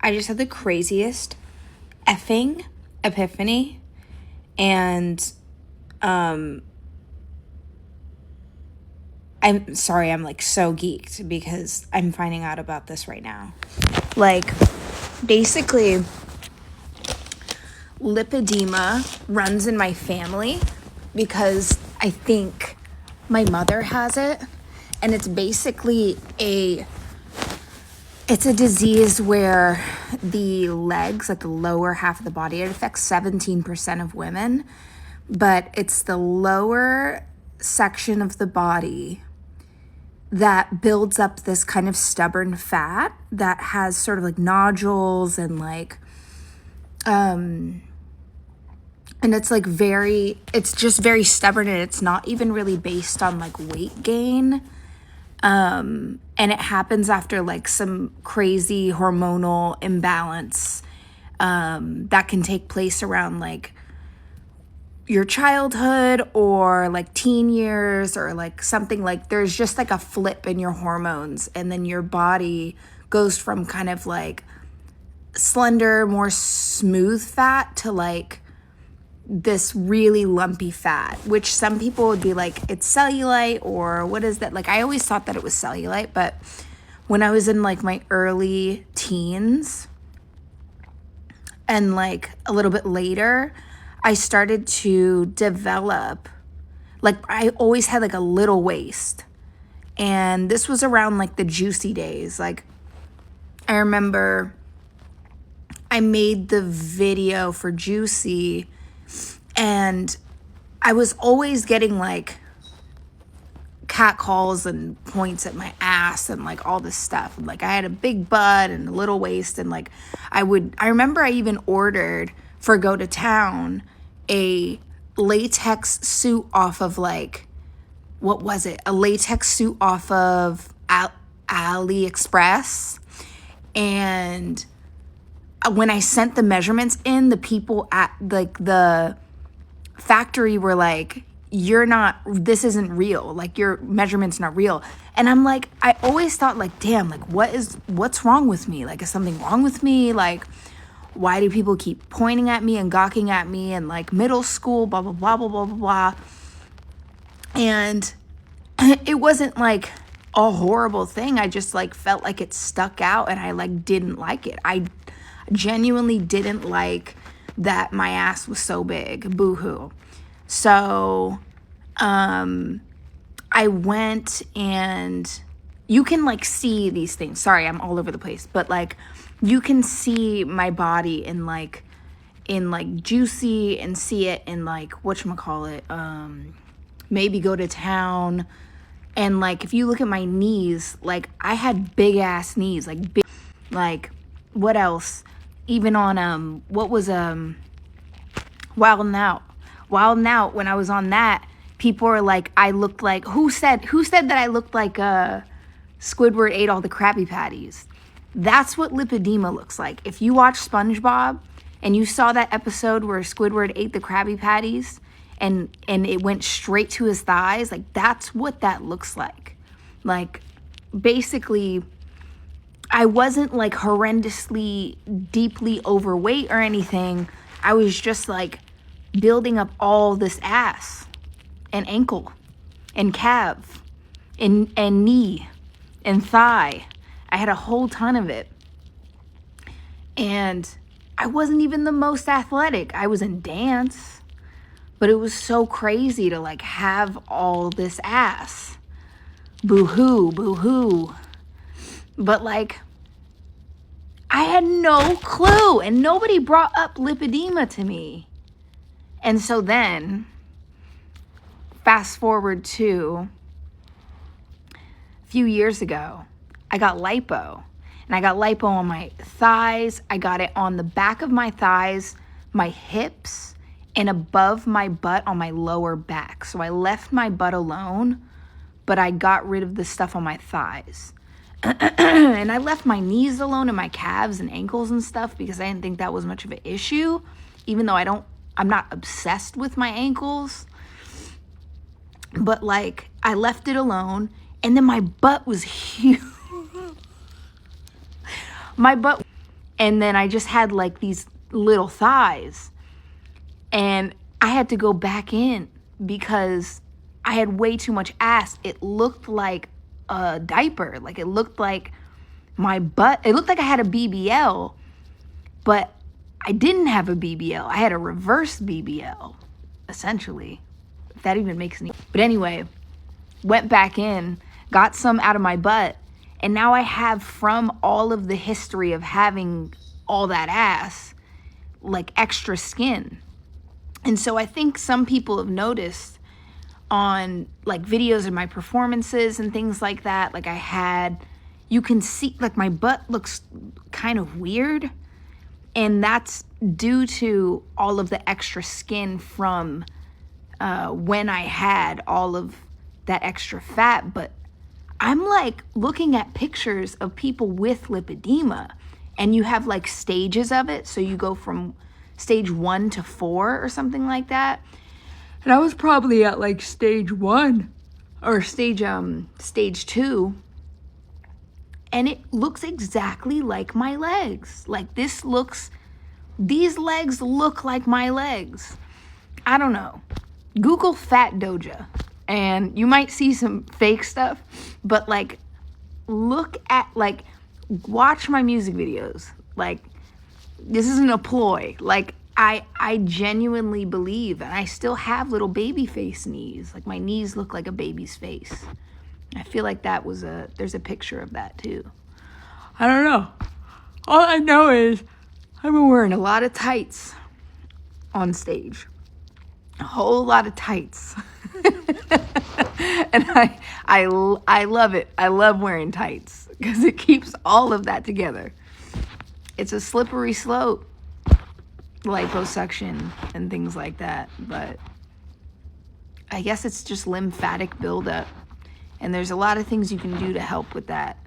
I just had the craziest effing epiphany, and I'm sorry, I'm like so geeked because I'm finding out about this right now. Like, basically, lipedema runs in my family because I think my mother has it, and it's basically it's a disease where the legs, like the lower half of the body, it affects 17% of women, but it's the lower section of the body that builds up this kind of stubborn fat that has sort of like nodules and like, and it's like it's just very stubborn, and it's not even really based on like weight gain. And it happens after like some crazy hormonal imbalance, that can take place around like your childhood or like teen years, or like something like there's just like a flip in your hormones, and then your body goes from kind of like slender, more smooth fat to like this really lumpy fat, which some people would be like, it's cellulite, or what is that? Like, I always thought that it was cellulite, but when I was in like my early teens and like a little bit later, I started to develop, like, I always had like a little waist, and this was around like the Juicy days. Like, I remember I made the video for Juicy, and I was always getting like catcalls and points at my ass and like all this stuff. And like I had a big butt and a little waist, and like I remember I even ordered for Go to Town a latex suit off of like, what was it? A latex suit off of AliExpress. And when I sent the measurements in, the people at like the factory were like, this isn't real, like your measurement's not real. And I'm like, I always thought like, damn, like what's wrong with me? Like, is something wrong with me? Like, why do people keep pointing at me and gawking at me? And like middle school, blah blah blah blah blah blah blah. And it wasn't like a horrible thing. I just like felt like it stuck out, and I like didn't like it. I genuinely didn't like that my ass was so big. Boo-hoo. So I went, and you can like see these things. Sorry, I'm all over the place, but like you can see my body in like Juicy, and see it in like whatchamacallit, maybe Go to Town. And like if you look at my knees, like I had big ass knees, like big, like what else? Even on what was Wild 'N Out. Wild 'N Out, when I was on that, people were like, I looked like, who said that I looked like Squidward ate all the Krabby Patties? That's what lipedema looks like. If you watch SpongeBob and you saw that episode where Squidward ate the Krabby Patties and it went straight to his thighs, like that's what that looks like. Like, basically, I wasn't like horrendously deeply overweight or anything. I was just like building up all this ass and ankle and calf and knee and thigh. I had a whole ton of it. And I wasn't even the most athletic. I was in dance, but it was so crazy to like have all this ass. Boo-hoo, boo-hoo. But like, I had no clue, and nobody brought up lipedema to me. And so then, fast forward to a few years ago, I got lipo. And I got lipo on my thighs. I got it on the back of my thighs, my hips, and above my butt on my lower back. So I left my butt alone, but I got rid of the stuff on my thighs. And I left my knees alone and my calves and ankles and stuff because I didn't think that was much of an issue, even though I'm not obsessed with my ankles. But like, I left it alone, and then my butt was huge. My butt, And then I just had like these little thighs. And I had to go back in because I had way too much ass. It looked like a diaper. Like it looked like my butt. It looked like I had a BBL, but I didn't have a BBL. I had a reverse BBL, essentially. If that even makes any. But anyway, went back in, got some out of my butt, and now I have, from all of the history of having all that ass, like extra skin. And so I think some people have noticed on like videos of my performances and things like that, like you can see like my butt looks kind of weird. And that's due to all of the extra skin from when I had all of that extra fat. But I'm like looking at pictures of people with lipedema, and you have like stages of it. So you go from stage 1 to 4 or something like that. And I was probably at like stage 1 or stage 2. And it looks exactly like my legs. Like these legs look like my legs. I don't know. Google fat Doja and you might see some fake stuff, but like watch my music videos. Like, this isn't a ploy. Like, I genuinely believe, and I still have little baby face knees. Like, my knees look like a baby's face. I feel like there's a picture of that too. I don't know. All I know is I've been wearing a lot of tights on stage. A whole lot of tights. And I love it. I love wearing tights because it keeps all of that together. It's a slippery slope, liposuction and things like that. But I guess it's just lymphatic buildup. And there's a lot of things you can do to help with that.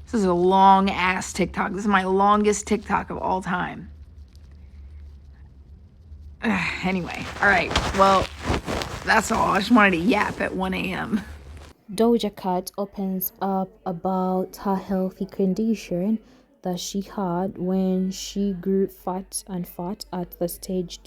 This is a long ass TikTok. This is my longest TikTok of all time. Anyway, all right. Well, that's all. I just wanted to yap at 1 a.m. Doja Cat opens up about her healthy condition that she had when she grew fat at the stage